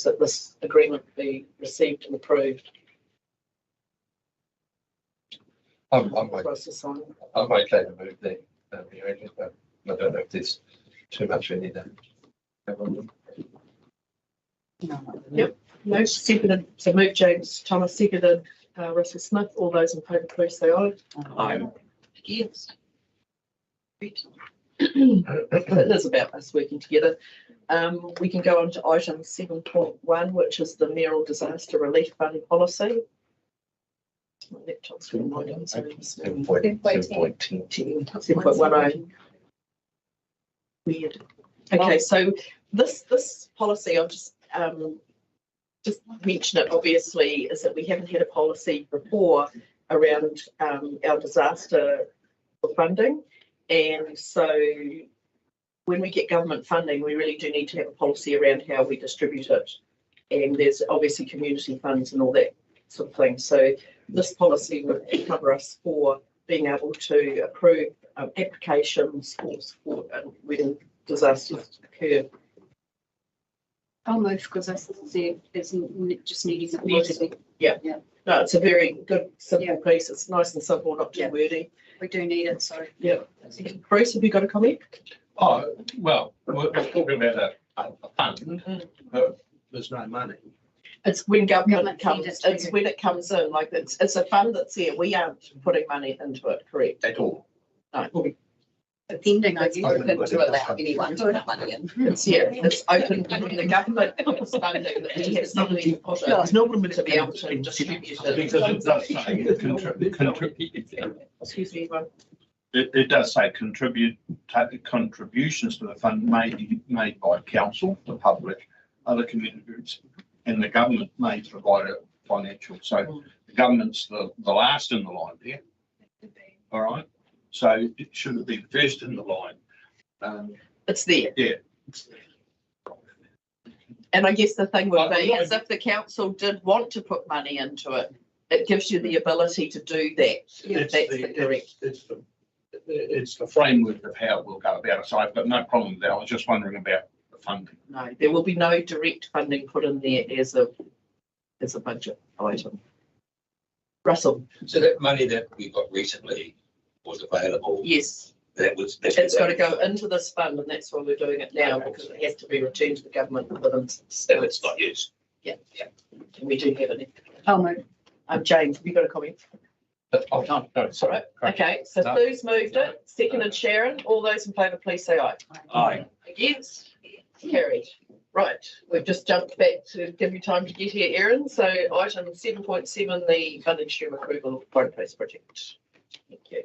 that this agreement be received and approved. I'm For us to sign. okay to move the arrangement, but I don't know if there's too much in there. Yep. No, seconded. So move James Thomas, seconded Russell Smith. All those in favour, please say aye. Aye. Yes. It is about us working together. We can go on to item 7.1, which is the mayoral disaster relief fund policy. My laptop's going to down, so 7.10. Weird. Okay, so this policy, I'll just mention it obviously, is that we haven't had a policy before around our disaster funding. And so when we get government funding, we really do need to have a policy around how we distribute it. And there's obviously community funds and all that sort of thing. So this policy would cover us for being able to approve applications for support when disasters occur. I'll move because I see it's just needing a policy. Yeah. No, it's a very good, simple piece. It's nice and simple, not too wordy. We do need it, so. Yeah. Bruce, have you got a comment? Oh, well, we're talking about a fund, but there's no money. It's when government Government comes, feed it it's when it comes in, like it's a fund that's there. We aren't putting money into it, correct? At all. No. Depending, I guess. Open to allow anyone to put money in. It's open when the government comes funding that we have something to put in to be able to distribute it. Because it does say Excuse me, Yvonne. it does say contributions to the fund may be made by council, the public, other community groups, and the government may provide a financial. So the government's the last in the line there. All right. So it shouldn't be the first in the line. It's there. Yeah. And I guess the thing would be is if the council did want to put money into it, it gives you the ability to do that. If that's correct. It's the framework of how we'll go about it. So I've got no problem with that. I was just wondering about the funding. No, there will be no direct funding put in there as a budget item. Russell. So that money that we got recently was available. Yes. It's got to go into this fund, and that's why we're doing it now, because it has to be returned to the government within. If it's not used. Yeah. And we do have it. I'll move. James, have you got a comment? Oh, no, It's all right. Okay, so Sue's moved it. Seconded Sharon. All those in favour, please say aye. Aye. Against? Carried. Right, we've just jumped back to give you time to get here, Erin. So item 7.7, the funding stream approval of Foreign Place project. Thank you.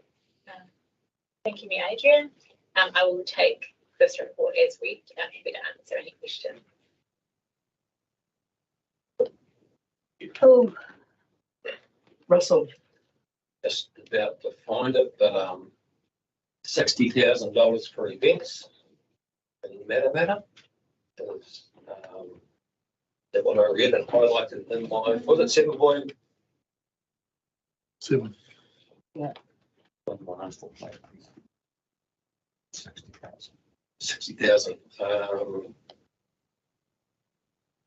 Thank you, Mayor Adrian. I will take this report as read and happy to answer any questions. Oh, Russell. Just about to find it, but $60,000 for events in Matamata is that what I read and highlighted in my, was it 7.7? Yeah. 60,000.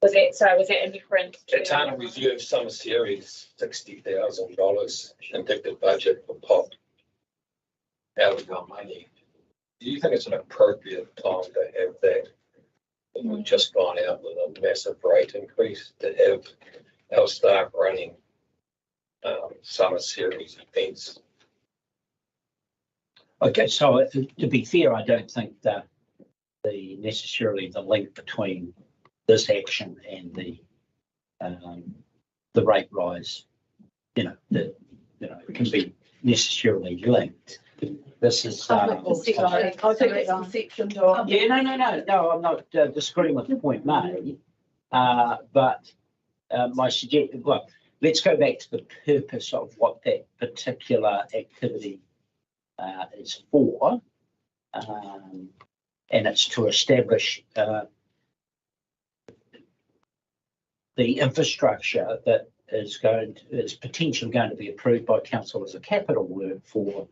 Was it in reference to Katana Reserve Summer Series, $60,000 indicative budget for pop. Out of our money. Do you think it's an appropriate time to have that? We've just gone out with a massive rate increase to have our staff running summer series events. Okay, so to be fair, I don't think that necessarily the link between this action and the rate rise, can be necessarily linked. This is. I think it's the section. Yeah, no, I'm not disagreeing with the point made, but my suggestion. Well, let's go back to the purpose of what that particular activity is for, and it's to establish the infrastructure that is potentially going to be approved by council as a capital work for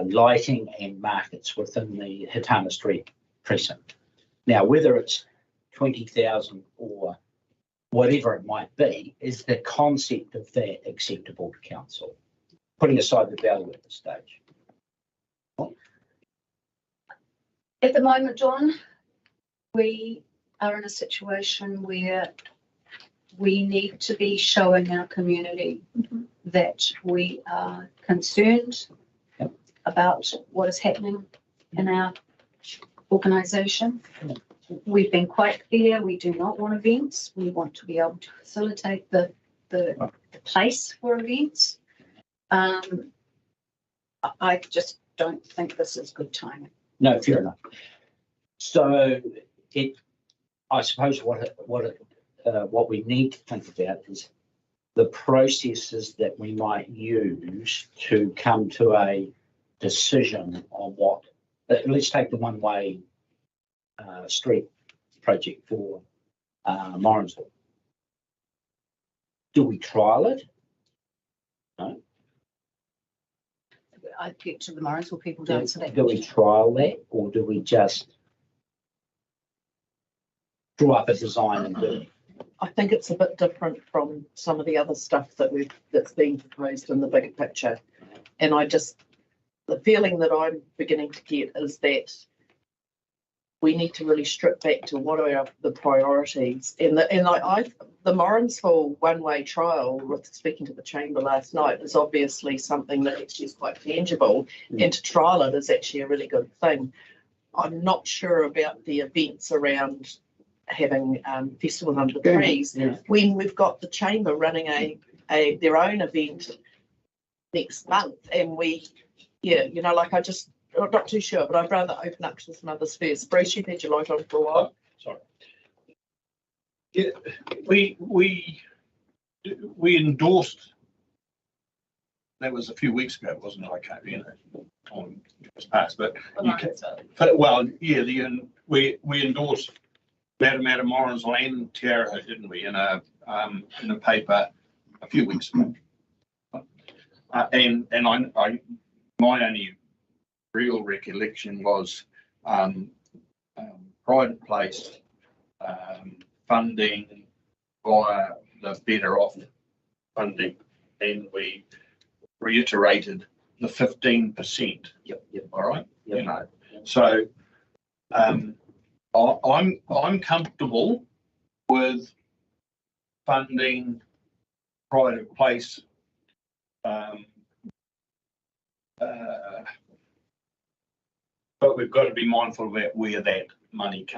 lighting and markets within the Hitana Street precinct. Now, whether it's 20,000 or whatever it might be, is the concept of that acceptable to council? Putting aside the value at this stage. At the moment, John, we are in a situation where we need to be showing our community that we are concerned about what is happening in our organisation. We've been quite clear, we do not want events. We want to be able to facilitate the place for events. I just don't think this is good timing. No, fair enough. So I suppose what we need to think about is the processes that we might use to come to a decision on what. Let's take the one-way street project for Morrinsville. Do we trial it? No. I get to the Morrinsville people to answer that. Do we trial that, or do we just draw up a design and do it? I think it's a bit different from some of the other stuff that's being proposed in the bigger picture. And the feeling that I'm beginning to get is that we need to really strip back to what are the priorities. The Morrinsville one-way trial, with speaking to the chamber last night, is obviously something that actually is quite tangible, and to trial it is actually a really good thing. I'm not sure about the events around having festival under the trees when we've got the chamber running their own event next month, and I'm not too sure, but I'd rather open up to some others first. Bruce, you've had your light on for a while. Sorry. Yeah, we endorsed. That was a few weeks ago, wasn't it? I can't, time was past, but we endorsed Matamata-Piako and Tiara, didn't we, in a paper a few weeks ago. And my only real recollection was pride place funding via the Better Off funding, and we reiterated the 15%. Yep. All right. Yep. So I'm comfortable with funding pride of place. But we've got to be mindful about where that money comes